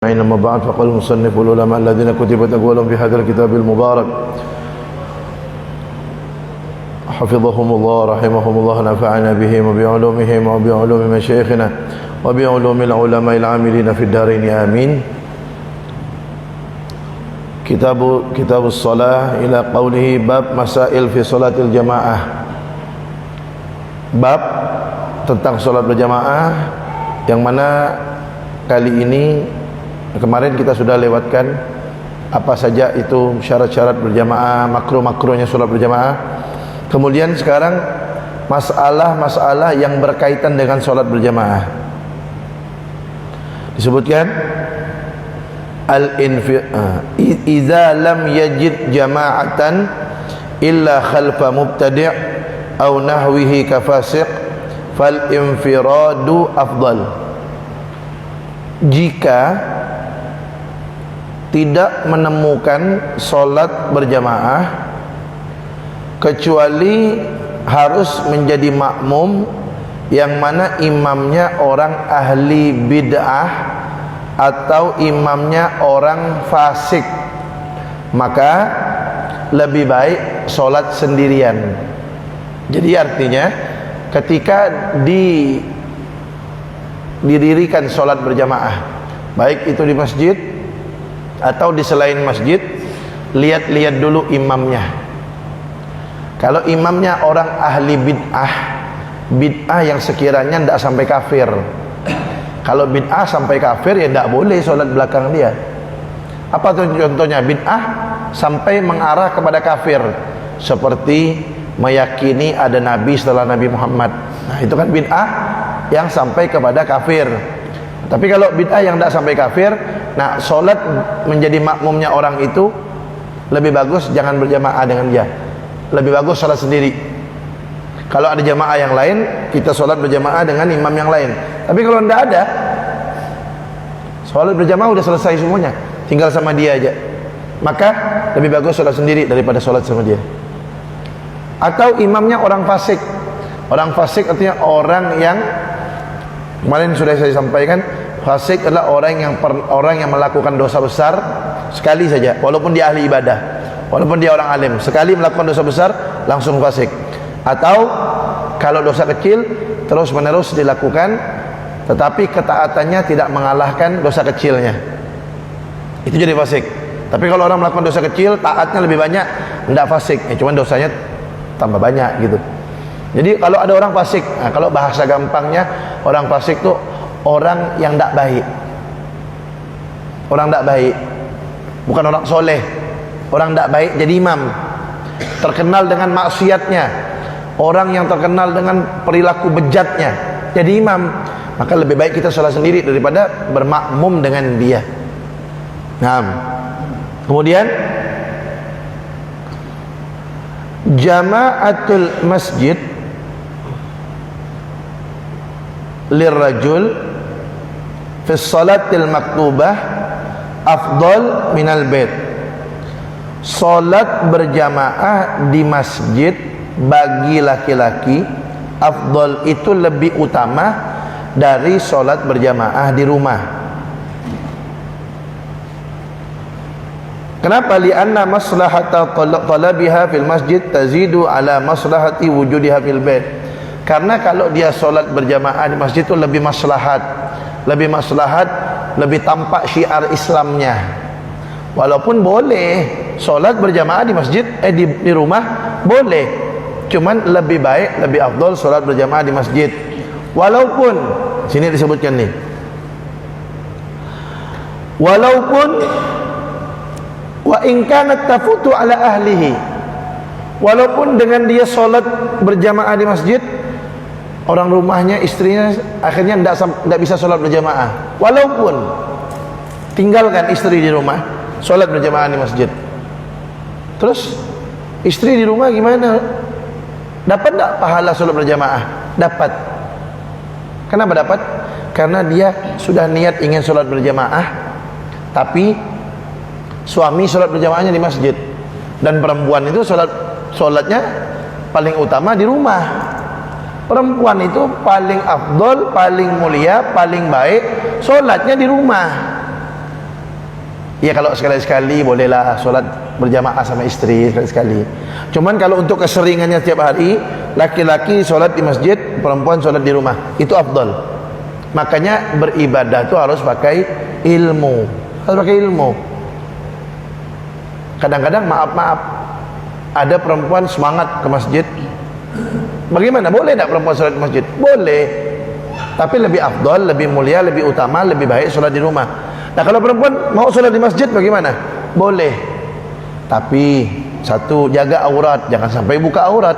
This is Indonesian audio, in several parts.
أجمعين. أما بعد فقال المصنف العلماء الذين كتبت أقوالهم في هذا الكتاب المبارك حفظهم الله رحمهم الله نفعنا بهم وبعلومهم وبعلوم مشايخنا وبعلوم العلماء العاملين في الدارين آمين. كتاب الصلاة إلى قوله باب مسائل في صلاة الجماعة. Bab tentang sholat berjamaah, yang mana kali ini kemarin kita sudah lewatkan apa saja itu syarat-syarat berjamaah, makruh-makruhnya sholat berjamaah. Kemudian sekarang masalah-masalah yang berkaitan dengan sholat berjamaah. Disebutkan idza lam yajid jama'atan illa khalfa mubtadi' aw nahwihi kafasiq fal infiradu afdal. Jika tidak menemukan sholat berjamaah kecuali harus menjadi makmum yang mana imamnya orang ahli bid'ah atau imamnya orang fasik, maka lebih baik sholat sendirian. Jadi artinya ketika didirikan sholat berjamaah, baik itu di masjid atau di selain masjid, lihat-lihat dulu imamnya. Kalau imamnya orang ahli bid'ah yang sekiranya tidak sampai kafir. Kalau bid'ah sampai kafir ya tidak boleh sholat belakang dia. Apa contohnya? Bid'ah sampai mengarah kepada kafir, seperti meyakini ada nabi setelah Nabi Muhammad. Nah, itu kan bid'ah yang sampai kepada kafir. Tapi kalau bid'ah yang tidak sampai kafir, nah sholat menjadi makmumnya orang itu lebih bagus jangan berjamaah dengan dia. Lebih bagus sholat sendiri. Kalau ada jamaah yang lain, kita sholat berjamaah dengan imam yang lain. Tapi kalau tidak ada, sholat berjamaah sudah selesai semuanya, tinggal sama dia aja, maka lebih bagus sholat sendiri daripada sholat sama dia. Atau imamnya orang fasik. Orang fasik artinya orang yang, kemarin sudah saya sampaikan, fasik adalah orang yang melakukan dosa besar sekali saja, walaupun dia ahli ibadah, walaupun dia orang alim, sekali melakukan dosa besar langsung fasik. Atau kalau dosa kecil terus menerus dilakukan, tetapi ketaatannya tidak mengalahkan dosa kecilnya, itu jadi fasik. Tapi kalau orang melakukan dosa kecil, taatnya lebih banyak, tidak fasik, cuman dosanya tambah banyak gitu. Jadi kalau ada orang fasik, nah, kalau bahasa gampangnya orang fasik itu orang yang tidak baik. Orang tidak baik, bukan orang soleh. Orang tidak baik jadi imam, terkenal dengan maksiatnya, orang yang terkenal dengan perilaku bejatnya jadi imam, maka lebih baik kita sholat sendiri daripada bermakmum dengan dia. Nah, kemudian jama'atul masjid lirrajul fi salatil maktubah afdal minal bait. Salat berjamaah di masjid bagi laki-laki afdal itu lebih utama dari salat berjamaah di rumah. Kenapa? Lianna maslahata talabiha fil masjid tazidu ala maslahati wujudiha fil bait. Karena kalau dia solat berjamaah di masjid itu lebih maslahat, lebih tampak syiar Islamnya. Walaupun boleh solat berjamaah di masjid, di rumah boleh, cuman lebih baik, lebih afdal solat berjamaah di masjid. Walaupun sini disebutkan nih, walaupun wa in kanat tafutu ala ahlihi, walaupun dengan dia solat berjamaah di masjid, orang rumahnya, istrinya akhirnya tidak bisa solat berjamaah, walaupun tinggalkan istri di rumah, solat berjamaah di masjid. Terus istri di rumah gimana? Dapat tidak pahala solat berjamaah? Dapat. Kenapa dapat? Karena dia sudah niat ingin solat berjamaah, tapi suami solat berjamaahnya di masjid, dan perempuan itu solatnya paling utama di rumah. Perempuan itu paling afdol, paling mulia, paling baik solatnya di rumah. Ya kalau sekali-sekali bolehlah solat berjamaah sama istri sekali-sekali. Cuman kalau untuk keseringannya setiap hari, laki-laki solat di masjid, perempuan solat di rumah, itu afdal. Makanya beribadah itu harus pakai ilmu. Harus pakai ilmu. Kadang-kadang maaf-maaf, ada perempuan semangat ke masjid. Bagaimana? Boleh tak perempuan solat di masjid? Boleh. Tapi lebih afdal, lebih mulia, lebih utama, lebih baik solat di rumah. Nah kalau perempuan mau solat di masjid bagaimana? Boleh. Tapi satu, jaga aurat, jangan sampai buka aurat.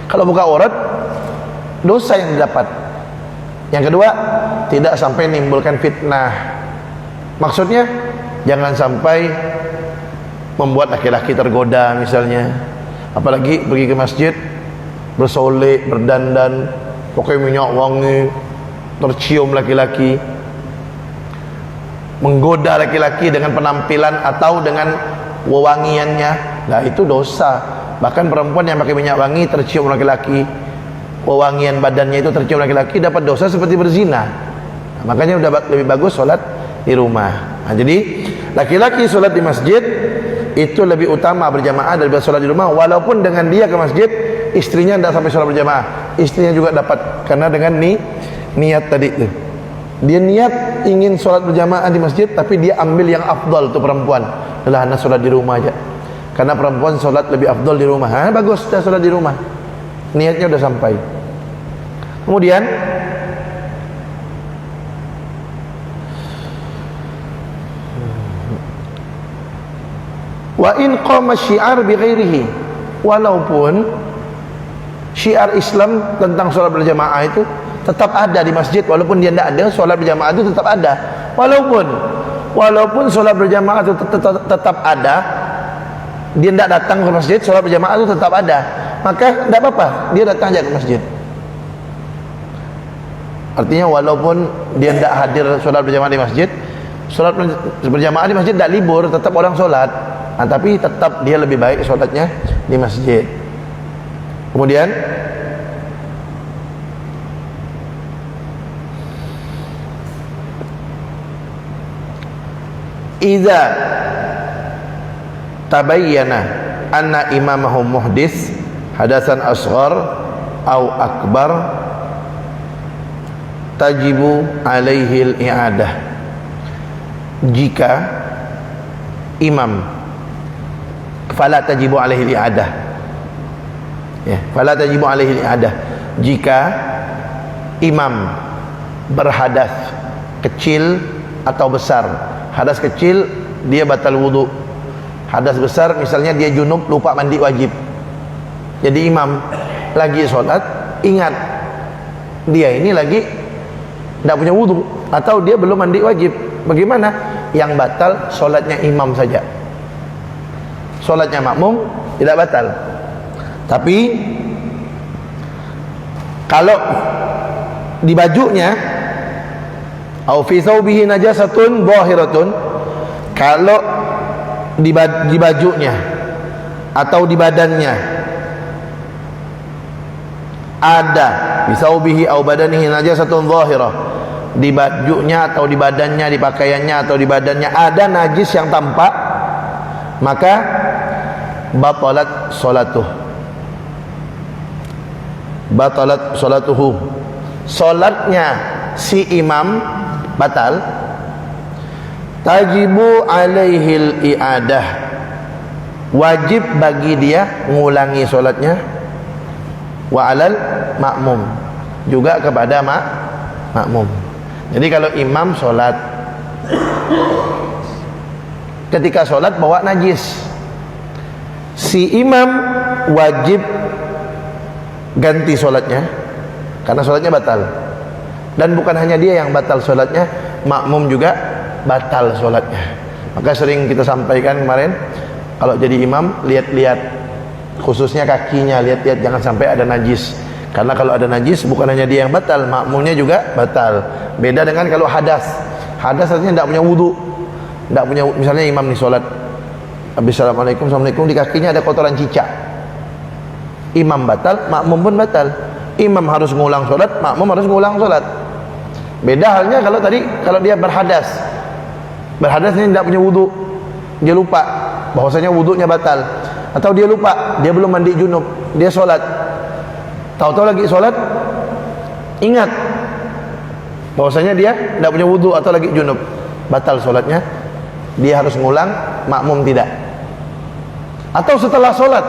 Kalau buka aurat, dosa yang didapat. Yang kedua, tidak sampai menimbulkan fitnah. Maksudnya jangan sampai membuat laki-laki tergoda misalnya. Apalagi pergi ke masjid bersolek, berdandan, pakai minyak wangi, tercium laki-laki, menggoda laki-laki dengan penampilan atau dengan wewangiannya. Nah itu dosa. Bahkan perempuan yang pakai minyak wangi tercium laki-laki, wewangian badannya itu tercium laki-laki, dapat dosa seperti berzina. Nah, makanya udah lebih bagus solat di rumah. Nah, jadi laki-laki solat di masjid itu lebih utama berjamaah daripada solat di rumah. Walaupun dengan dia ke masjid, istrinya tidak sampai solat berjamaah, istrinya juga dapat, karena dengan niat tadi itu. Dia niat ingin solat berjamaah di masjid, tapi dia ambil yang afdal untuk perempuan. Adalah anak solat di rumah aja, karena perempuan solat lebih afdal di rumah. Bagus, sudah solat di rumah, niatnya sudah sampai. Kemudian wa in qama syiar bi ghairihi, walaupun syiar Islam tentang sholat berjamaah itu tetap ada di masjid, walaupun dia tidak ada, sholat berjamaah itu tetap ada. Walaupun sholat berjamaah itu tetap ada, dia tidak datang ke masjid, sholat berjamaah itu tetap ada, maka tidak apa-apa, dia datang aja ke masjid. Artinya walaupun dia tidak hadir sholat berjamaah di masjid, sholat berjamaah di masjid tidak libur, tetap orang sholat. Nah, tapi tetap dia lebih baik sholatnya di masjid. Kemudian idza tabayyana anna imamahum muhdits hadasan asghar au akbar tajibu alaihi al-i'adah. Jika imam, fala tajibu alaihi al-i'adah, ya, fala tajibu alaihi al-i'adah, jika imam berhadas kecil atau besar. Hadas kecil dia batal wudu, hadas besar misalnya dia junub lupa mandi wajib. Jadi imam lagi sholat, ingat dia ini lagi tidak punya wudu atau dia belum mandi wajib, bagaimana? Yang batal sholatnya imam saja, sholatnya makmum tidak batal. Tapi kalau di bajunya au fi thawbihi najasatun zahiratun, kalau di bajunya atau di badannya ada, bi thawbihi au badanihi najasatun zahirah, di bajunya atau di badannya, di pakaiannya atau di badannya ada najis yang tampak, maka batalat salatuh, batalat salatuhu, salatnya si imam batal. Tajibu alaihil i'adah, wajib bagi dia mengulangi solatnya. Wa alal makmum, juga kepada makmum. Jadi kalau imam solat, ketika solat bawa najis, si imam wajib ganti solatnya, karena solatnya batal. Dan bukan hanya dia yang batal solatnya, makmum juga batal solatnya. Maka sering kita sampaikan kemarin, kalau jadi imam lihat-lihat, khususnya kakinya, lihat-lihat jangan sampai ada najis. Karena kalau ada najis bukan hanya dia yang batal, makmumnya juga batal. Beda dengan kalau hadas. Hadas artinya tidak punya wudu, tidak punya, misalnya imam nih solat, habis assalamualaikum, assalamualaikum, di kakinya ada kotoran cicak, imam batal, makmum pun batal. Imam harus mengulang solat, makmum harus mengulang solat. Beda halnya kalau tadi, kalau dia berhadas, Berhadasnya tidak punya wudu, dia lupa bahwasanya wudunya batal, atau dia lupa dia belum mandi junub, dia sholat, tahu-tahu lagi sholat ingat bahwasanya dia tidak punya wudu atau lagi junub, batal sholatnya. Dia harus ngulang, makmum tidak. Atau setelah sholat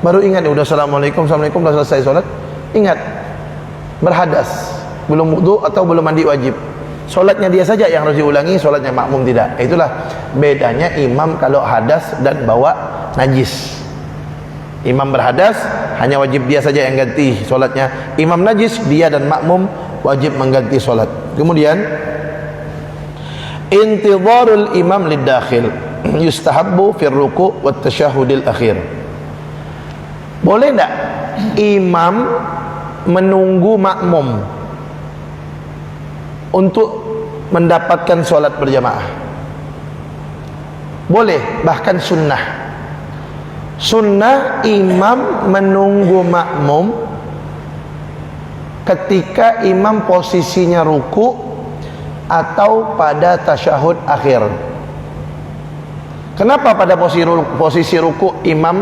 baru ingat, udah assalamualaikum udah selesai sholat, ingat berhadas, belum wudu atau belum mandi wajib, sholatnya dia saja yang harus diulangi, sholatnya makmum tidak. Itulah bedanya imam kalau hadas dan bawa najis. Imam berhadas, hanya wajib dia saja yang ganti sholatnya. Imam najis, dia dan makmum wajib mengganti sholat. Kemudian intidharul imam lid-dakhil yustahabbu fir ruku' wat tasyahhudil akhir. Boleh enggak imam menunggu makmum untuk mendapatkan sholat berjamaah? Boleh, bahkan sunnah. Sunnah imam menunggu makmum ketika imam posisinya ruku atau pada tasyahud akhir. Kenapa pada posisi ruku imam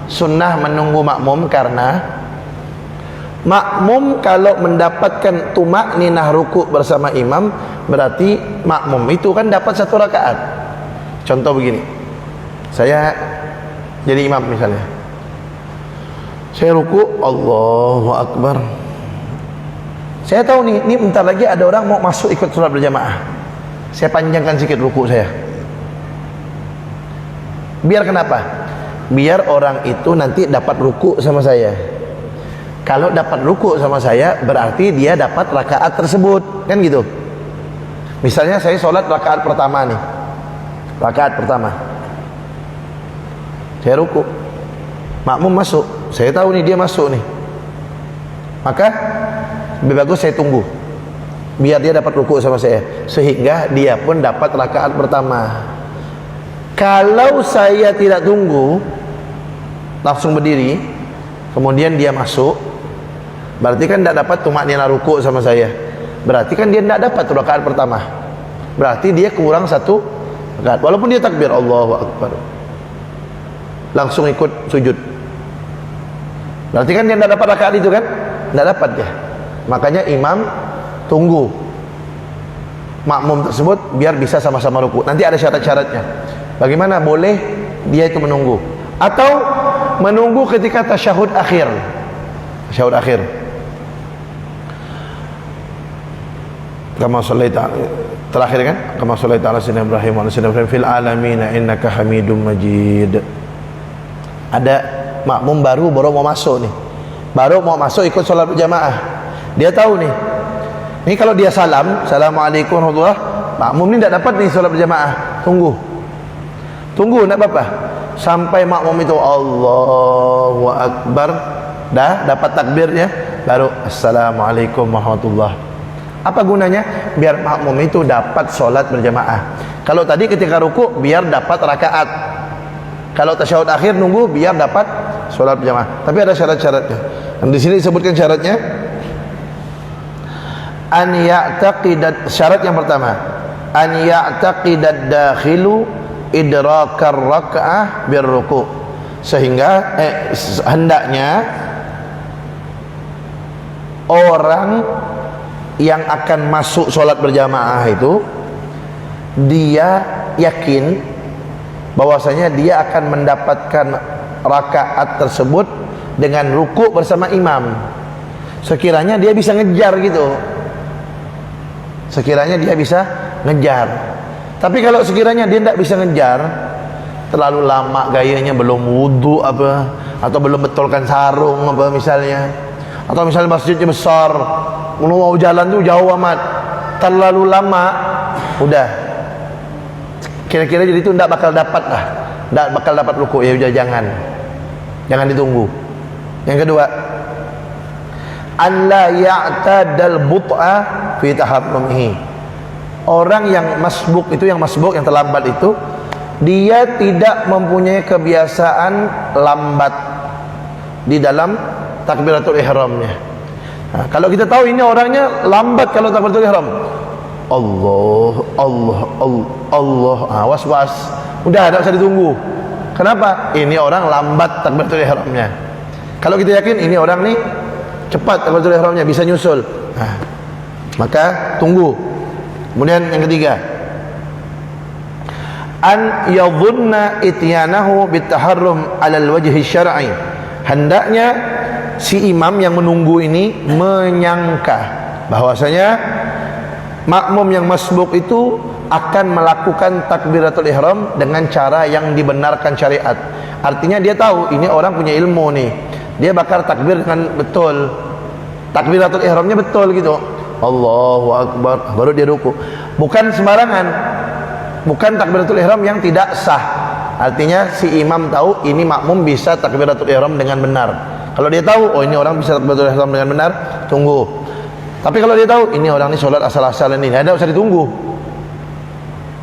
sunnah menunggu makmum? Karena makmum kalau mendapatkan tumakninah ruku bersama imam, berarti makmum itu kan dapat satu rakaat. Contoh begini, saya jadi imam misalnya, saya ruku, Allahu Akbar, saya tahu nih, ini bentar lagi ada orang mau masuk ikut sholat berjamaah, saya panjangkan sedikit ruku saya. Biar kenapa? Biar orang itu nanti dapat ruku sama saya. Kalau dapat ruku sama saya, berarti dia dapat rakaat tersebut, kan gitu. Misalnya saya sholat rakaat pertama nih, rakaat pertama saya ruku, makmum masuk, saya tahu nih dia masuk nih, maka lebih bagus saya tunggu biar dia dapat ruku sama saya, sehingga dia pun dapat rakaat pertama. Kalau saya tidak tunggu, langsung berdiri, kemudian dia masuk, berarti kan tidak dapat tumakninah ruku sama saya, berarti kan dia tidak dapat rakaat pertama, berarti dia kurang satu rakaat, walaupun dia takbir Allahu Akbar, langsung ikut sujud, berarti kan dia tidak dapat rakaat itu kan, tidak dapat ya. Makanya imam tunggu makmum tersebut biar bisa sama-sama ruku. Nanti ada syarat-syaratnya. Bagaimana boleh dia itu menunggu, atau menunggu ketika tasyahud akhir. Tasyahud akhir, kama shallaita, terakhir kan, kama shallaita ala sayyidina Ibrahim wa ala sayyidina Ibrahim fil alamin innaka Hamidum Majid. Ada makmum baru mau masuk nih, baru mau masuk ikut sholat berjamaah, dia tahu nih, ini kalau dia salam, assalamualaikum warahmatullahi wabarakatuh, makmum ini tidak dapat nih sholat berjamaah, tunggu, tidak apa-apa sampai makmum itu Allahu Akbar, dah dapat takbirnya, baru assalamualaikum warahmatullahi wabarakatuh. Apa gunanya? Biar makmum itu dapat sholat berjamaah. Kalau tadi ketika ruku biar dapat rakaat, kalau tasyahud akhir nunggu biar dapat sholat berjamaah. Tapi ada syarat-syaratnya. Dan di sini disebutkan syaratnya, an ya'taqidat, syarat yang pertama, an ya'taqidad dakhilu idrakar rak'ah birruku, sehingga hendaknya orang yang akan masuk sholat berjamaah itu dia yakin bahwasanya dia akan mendapatkan rakaat tersebut dengan ruku bersama imam. Sekiranya dia bisa ngejar gitu, sekiranya dia bisa ngejar. Tapi kalau sekiranya dia tidak bisa ngejar, terlalu lama gayanya, belum wudu apa, atau belum betulkan sarung apa misalnya, atau misalnya masjidnya besar, mau jalan tuh jauh amat, terlalu lama, udah kira-kira jadi itu tidak bakal dapat lah, tidak bakal dapat ruku, ya udah jangan ditunggu. Yang kedua, an la ya'tadal but'a fi taharrumihi. Orang yang masbuk itu, yang terlambat itu, dia tidak mempunyai kebiasaan lambat di dalam takbiratul ihramnya. Nah, kalau kita tahu ini orangnya lambat kalau takbiratul ihram, Allah, Allah, Allah, Allah. Was-was. Udah, tidak usah ditunggu. Kenapa? Ini orang lambat takbiratul ihramnya. Kalau kita yakin ini orang nih cepat takbiratul ihramnya, bisa nyusul, maka tunggu. Kemudian yang ketiga, an yadhunna ityanahu bitaharrum alal wajhi syar'i. Hendaknya si imam yang menunggu ini menyangka bahwasanya makmum yang masbuk itu akan melakukan takbiratul ihram dengan cara yang dibenarkan syariat. Artinya dia tahu ini orang punya ilmu nih, dia bakal takbir dengan betul, takbiratul ihramnya betul gitu, Allahu Akbar, baru dia ruku. Bukan sembarangan, bukan takbiratul ihram yang tidak sah. Artinya si imam tahu ini makmum bisa takbiratul ihram dengan benar. Kalau dia tahu, oh ini orang bisa takbiratul ihram dengan benar, tunggu. Tapi kalau dia tahu ini orang ini sholat asal-asalan ini, tidak usah ditunggu.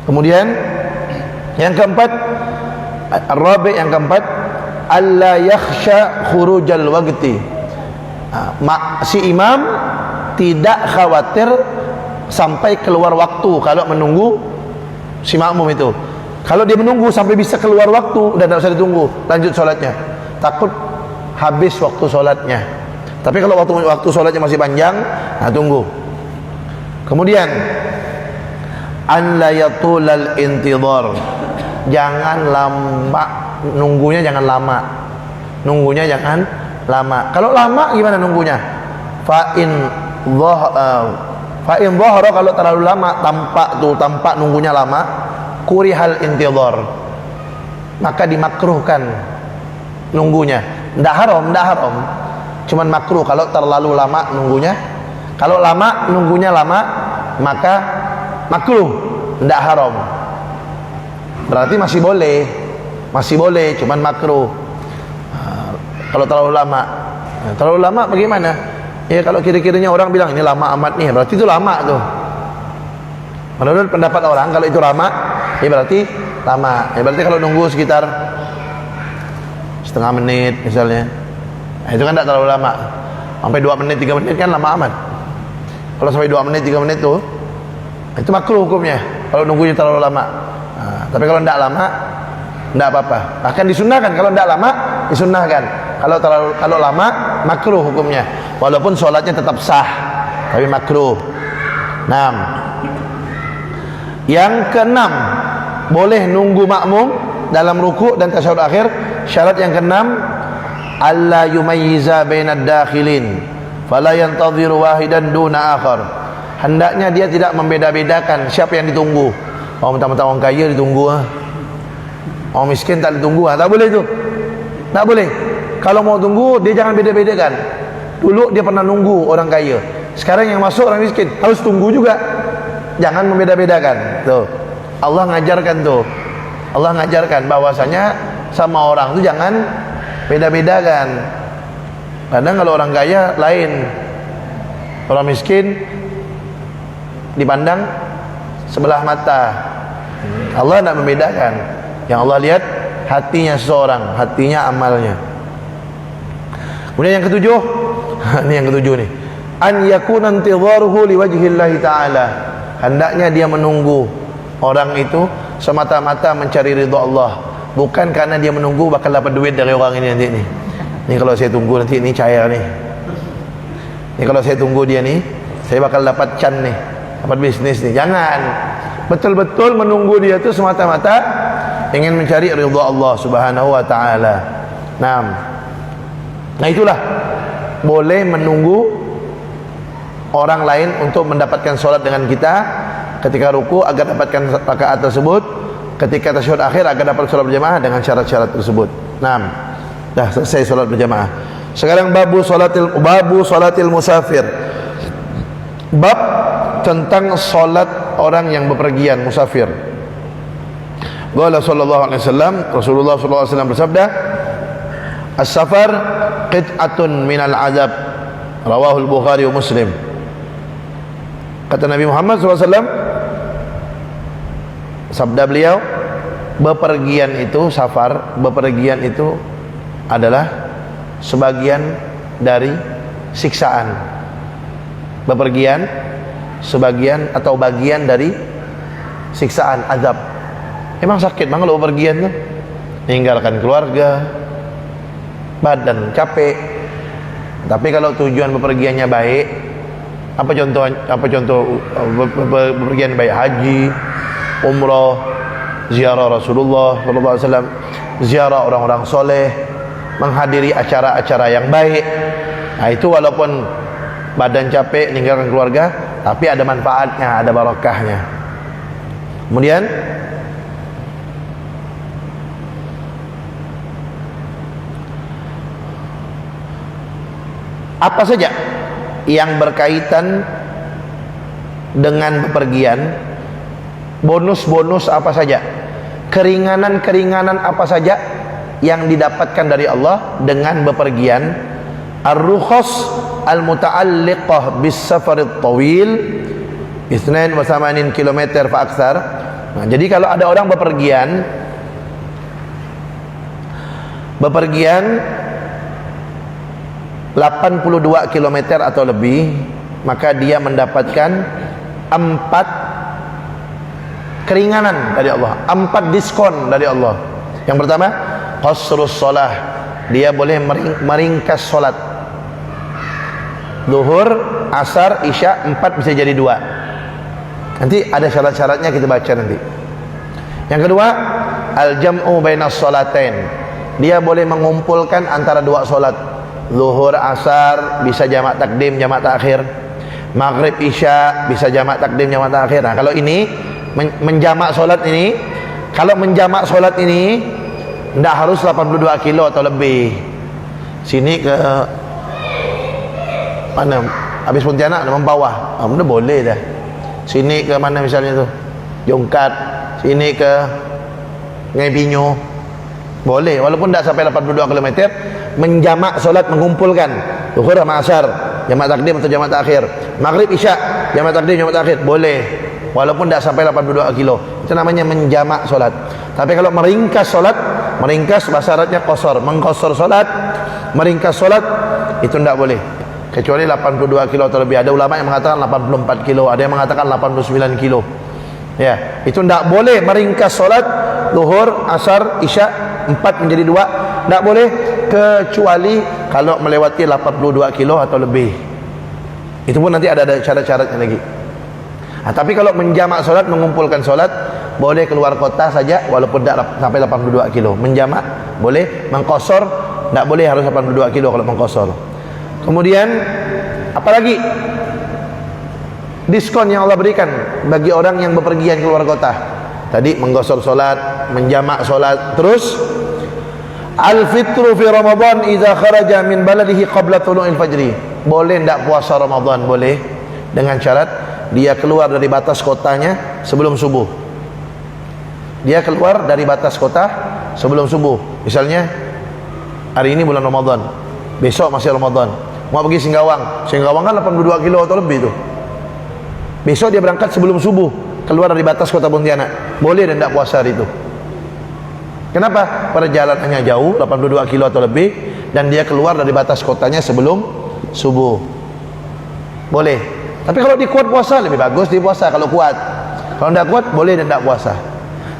Kemudian yang keempat, Ar-Rabi' yang keempat, alla yakhsha khurujal waqti. Si imam tidak khawatir sampai keluar waktu kalau menunggu si makmum itu. Kalau dia menunggu sampai bisa keluar waktu, dan tidak usah ditunggu, lanjut sholatnya. Takut habis waktu sholatnya. Tapi kalau waktu sholatnya masih panjang, tunggu. Kemudian an la yatulal intidhar. Jangan lama nunggunya, jangan lama. Nunggunya jangan lama. Kalau lama gimana nunggunya? Fa in dhahara, kalau terlalu lama, tampak nunggunya lama, kurihal intidhar, maka dimakruhkan nunggunya. Enggak haram, cuman makruh kalau terlalu lama nunggunya. Kalau lama nunggunya lama, maka makruh, tidak haram. Berarti masih boleh, cuman makruh. Kalau terlalu lama bagaimana? Ya kalau kira-kiranya orang bilang ini lama amat nih, berarti itu lama tuh. Menurut pendapat orang, kalau itu lama, ya berarti lama. Ya berarti kalau nunggu sekitar setengah menit misalnya, itu kan tidak terlalu lama. Sampai 2 menit, 3 menit kan lama amat. Kalau sampai 2 menit, 3 menit tuh, itu makruh hukumnya kalau nunggunya terlalu lama. Tapi kalau tidak lama, tidak apa-apa. Bahkan disunahkan, kalau tidak lama disunahkan. Kalau lama makruh hukumnya, walaupun sholatnya tetap sah, tapi makruh. 6. Yang keenam, boleh nunggu makmum dalam ruku' dan tasyahud akhir. Syarat yang keenam, alla yumayyiza bainad dakhilin fala yantadhiru wahidan duna akhar. Hendaknya dia tidak membeda-bedakan siapa yang ditunggu. Oh, mentang-mentang orang kaya ditunggu, orang miskin tak ditunggu, tak boleh itu. Tak boleh. Kalau mau tunggu, dia jangan beda-bedakan. Dulu dia pernah nunggu orang kaya, sekarang yang masuk orang miskin, harus tunggu juga. Jangan membeda-bedakan. Tuh, Allah ngajarkan tuh. Allah ngajarkan bahwasanya sama orang itu jangan beda-bedakan. Kadang kalau orang kaya lain, orang miskin dipandang sebelah mata. Allah tidak membedakan. Yang Allah lihat hatinya seseorang, hatinya amalnya. Kemudian yang ketujuh, ini yang ketujuh nih, an yakuna intidharuhu liwajhillahi ta'ala. Hendaknya dia menunggu orang itu semata-mata mencari ridha Allah, bukan karena dia menunggu bakal dapat duit dari orang ini nanti nih. Ini kalau saya tunggu nanti ini cair nih. Ini kalau saya tunggu dia nih, saya bakal dapat can nih, dapat bisnis nih. Jangan. Betul-betul menunggu dia itu semata-mata ingin mencari ridha Allah Subhanahu wa taala. Nah, itulah boleh menunggu orang lain untuk mendapatkan sholat dengan kita ketika ruku agar dapatkan rakaat tersebut, ketika tasyahud akhir agar dapat sholat berjamaah dengan syarat-syarat tersebut. Dah selesai sholat berjamaah. Sekarang babu sholatil musafir. Bab tentang sholat orang yang bepergian, musafir. Qala sallallahu alaihi wasallam, Rasulullah sallallahu alaihi wasallam bersabda, as-safar qit'atun minal azab. Rawahul Bukhari wa Muslim. Kata Nabi Muhammad SAW, sabda beliau, bepergian itu, safar, bepergian itu adalah sebagian dari siksaan. Bepergian sebagian atau bagian dari siksaan azab. Emang sakit banget kalau bepergian tuh, meninggalkan keluarga, badan capek. Tapi kalau tujuan bepergiannya baik, apa contoh bepergian baik? Haji, umrah, ziarah Rasulullah SAW, ziarah orang-orang soleh, menghadiri acara-acara yang baik. Nah itu walaupun badan capek, meninggalkan keluarga, tapi ada manfaatnya, ada barakahnya. Kemudian apa saja yang berkaitan dengan bepergian, bonus-bonus apa saja, keringanan-keringanan apa saja yang didapatkan dari Allah dengan bepergian. Ar-rukhas al-muta'alliqah bis-safarit tawil 82 km fa aktsar. Nah, jadi kalau ada orang bepergian 82 km atau lebih, maka dia mendapatkan 4 keringanan dari Allah, 4 diskon dari Allah. Yang pertama, qasrus shalah, dia boleh meringkas salat. Zuhur, asar, isya 4 bisa jadi 2. Nanti ada syarat-syaratnya, kita baca nanti. Yang kedua, al-jam'u bainas shalatain, dia boleh mengumpulkan antara 2 salat. Zuhur, asar bisa jamak takdim, jamak takhir. Maghrib, isya bisa jamak takdim, jamak takhir. Nah, kalau ini menjamak solat ini, kalau menjamak solat ini tidak harus 82 kilo atau lebih. Sini ke mana? Habis Pontianak ke bawah. Udah boleh dah. Sini ke mana misalnya tu? Jongkat. Sini ke Ngai Pinyo. Boleh, walaupun tidak sampai 82 km, menjamak solat, mengumpulkan zuhur sama asar, jamak takdim atau jamak takhir, maghrib isya, jamak takdim, jamak takhir, boleh, walaupun tidak sampai 82 kilo. Itu namanya menjamak solat. Tapi kalau meringkas solat, meringkas bahasa Arabnya qasar, mengqasar solat, meringkas solat, itu tidak boleh, kecuali 82 kilo atau lebih. Ada ulama yang mengatakan 84 kilo, ada yang mengatakan 89 kilo. Ya, itu tidak boleh meringkas solat zuhur, asar, isya 4 menjadi 2, tidak boleh, kecuali kalau melewati 82 kilo atau lebih. Itu pun nanti ada syarat-syaratnya lagi. Nah, tapi kalau menjamak solat, mengumpulkan solat, boleh keluar kota saja walaupun tidak sampai 82 kilo. Menjamak boleh, mengqasar tidak boleh, harus 82 kilo kalau mengqasar. Kemudian apalagi diskon yang Allah berikan bagi orang yang bepergian keluar kota? Tadi mengqasar solat, menjamak solat. Terus al-fitru fi Ramadan idza kharaja min baladihi qabla tulu'il fajri. Boleh tidak puasa Ramadan? Boleh, dengan syarat dia keluar dari batas kotanya sebelum subuh. Dia keluar dari batas kota sebelum subuh. Misalnya hari ini bulan Ramadan, besok masih Ramadan, mau pergi Singkawang. Singkawang kan 82 kilo atau lebih tuh. Besok dia berangkat sebelum subuh, keluar dari batas kota Pontianak, boleh dan tidak puasa hari itu. Kenapa? Perjalanannya jauh, 82 kilo atau lebih, dan dia keluar dari batas kotanya sebelum subuh, boleh. Tapi kalau dia kuat puasa, lebih bagus dia puasa kalau kuat. Kalau tidak kuat, boleh dan tidak puasa.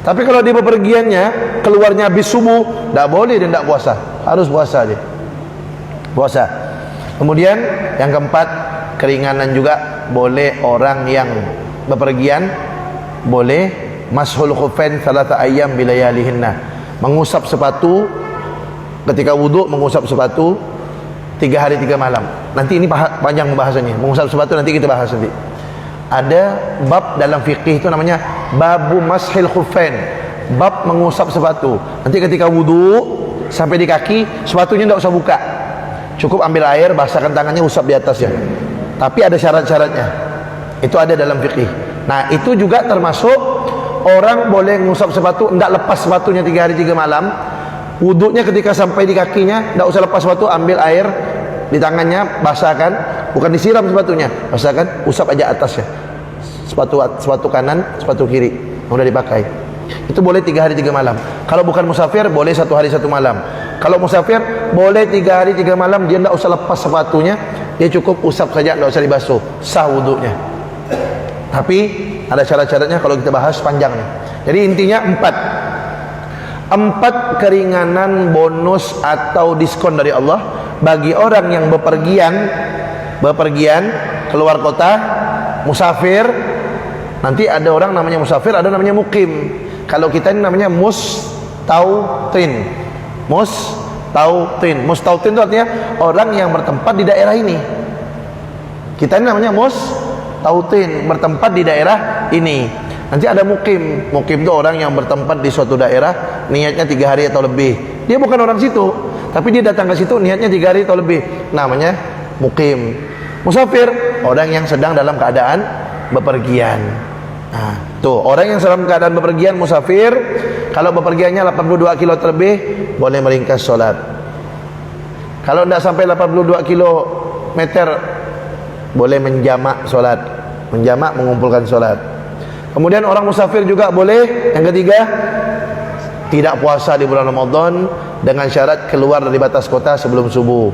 Tapi kalau dia bepergiannya keluarnya habis subuh, tidak boleh dan tidak puasa, harus puasa dia, puasa. Kemudian yang keempat, keringanan juga boleh. Orang yang bepergian boleh mashul khufain 3 ayyam bilayalihinna, mengusap sepatu ketika wudhu, mengusap sepatu 3 hari 3 malam. Nanti ini panjang pembahasannya, mengusap sepatu nanti kita bahas nanti. Ada bab dalam fikih itu namanya babu mashil khufain, bab mengusap sepatu. Nanti ketika wudhu sampai di kaki, sepatunya tidak usah buka, cukup ambil air, basahkan tangannya, usap di atasnya. Tapi ada syarat-syaratnya, itu ada dalam fikih. Nah itu juga termasuk orang boleh mengusap sepatu, tidak lepas sepatunya 3 hari 3 malam. Wudhunya ketika sampai di kakinya, tidak usah lepas sepatu, ambil air di tangannya, basahkan, bukan disiram sepatunya, basahkan, usap aja atasnya, sepatu kanan, sepatu kiri sudah dipakai. Itu boleh 3 hari 3 malam. Kalau bukan musafir, boleh 1 hari 1 malam. Kalau musafir, boleh 3 hari 3 malam, dia tidak usah lepas sepatunya, dia cukup usap saja, tidak usah dibasuh, sah wudhunya. Tapi ada syarat-syaratnya kalau kita bahas panjang nih. Jadi intinya 4 keringanan, bonus atau diskon dari Allah bagi orang yang bepergian keluar kota, musafir. Nanti ada orang namanya musafir, ada namanya mukim. Kalau kita ini namanya mustautin. Mustautin itu artinya orang yang bertempat di daerah ini. Kita ini namanya mustautin, bertempat di daerah ini. Nanti ada mukim. Mukim itu orang yang bertempat di suatu daerah, niatnya 3 hari atau lebih. Dia bukan orang situ, tapi dia datang ke situ niatnya 3 hari atau lebih. Namanya mukim. Musafir, orang yang sedang dalam keadaan bepergian. Nah, tuh orang yang dalam keadaan bepergian, musafir. Kalau bepergiannya 82 kilo terlebih, boleh meringkas sholat. Kalau tidak sampai 82 kilometer, boleh menjamak sholat. Menjamak, mengumpulkan sholat. Kemudian orang musafir juga boleh. Yang ketiga, tidak puasa di bulan Ramadan dengan syarat keluar dari batas kota sebelum subuh.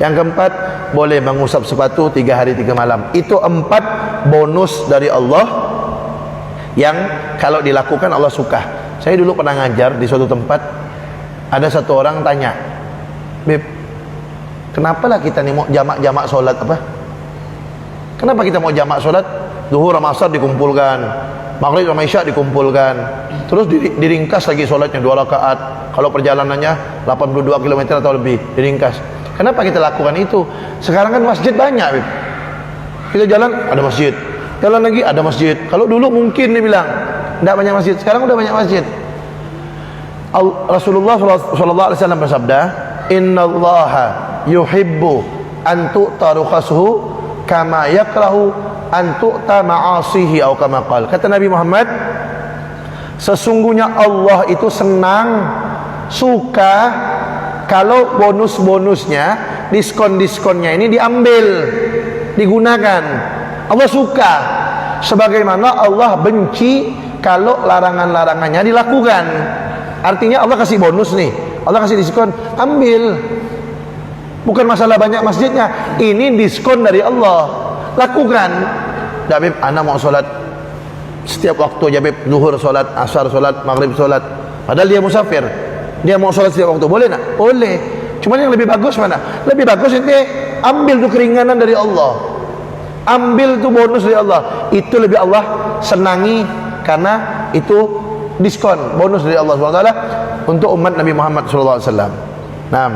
Yang keempat, boleh mengusap sepatu 3 hari 3 malam. Itu 4 bonus dari Allah yang kalau dilakukan Allah suka. Saya dulu pernah ngajar di suatu tempat. Ada satu orang tanya, "Beb, kenapa lah kita nih mau jamak-jamak sholat apa? Kenapa kita mau jamak sholat? Zuhur sama asar dikumpulkan, maghrib sama isya dikumpulkan, terus diringkas lagi sholatnya 2 rakaat. Kalau perjalanannya 82 km atau lebih, diringkas. Kenapa kita lakukan itu? Sekarang kan masjid banyak, Beb. Kita jalan, ada masjid. Jalan lagi, ada masjid. Kalau dulu mungkin dia bilang tidak banyak masjid, sekarang udah banyak masjid. Rasulullah SAW bersabda, "Innallaha yuhibbu an tu'ta rukhasuhu kama yakrahu an tu'ta ma'asihi," atau kama qala. Kata Nabi Muhammad, sesungguhnya Allah itu senang, suka kalau bonus-bonusnya, diskon-diskonnya ini diambil, digunakan. Allah suka. Sebagaimana Allah benci kalau larangan-larangannya dilakukan. Artinya Allah kasih bonus nih, Allah kasih diskon, ambil. Bukan masalah banyak masjidnya, ini diskon dari Allah, lakukan. Habib, anak mau sholat setiap waktu aja, Habib. Zuhur sholat, asar sholat, maghrib sholat. Padahal dia musafir, dia mau sholat setiap waktu, boleh nak? Boleh. Cuman yang lebih bagus mana? Lebih bagus ini ambil tuh keringanan dari Allah, ambil tuh bonus dari Allah. Itu lebih Allah senangi, karena itu diskon, bonus dari Allah SWT untuk umat Nabi Muhammad SAW. Nah,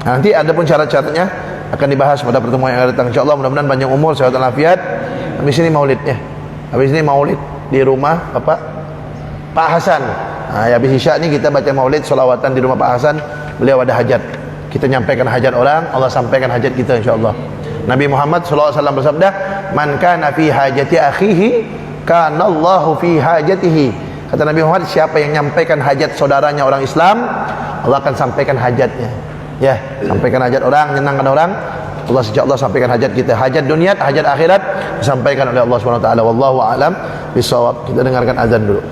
nanti ada pun syarat-syaratnya akan dibahas pada pertemuan yang akan datang, insyaallah. Mudah-mudahan panjang umur, sehat walafiat. Habis ini maulid ya. Habis ini maulid di rumah Bapak Pak Hasan. Nah, habis isya ini kita baca maulid, sholawatan di rumah Pak Hasan. Beliau ada hajat. Kita nyampaikan hajat orang, Allah sampaikan hajat kita insyaallah. Nabi Muhammad SAW bersabda, "Man kana fi hajati akhihi, kana Allahu fi hajatihi." Kata Nabi Muhammad, siapa yang nyampaikan hajat saudaranya orang Islam, Allah akan sampaikan hajatnya. Ya, sampaikan hajat orang, menyenangkan orang, Allah sejak Allah sampaikan hajat kita. Hajat dunia, hajat akhirat disampaikan oleh Allah SWT. Wallahu a'lam bishawab. Kita dengarkan azan dulu.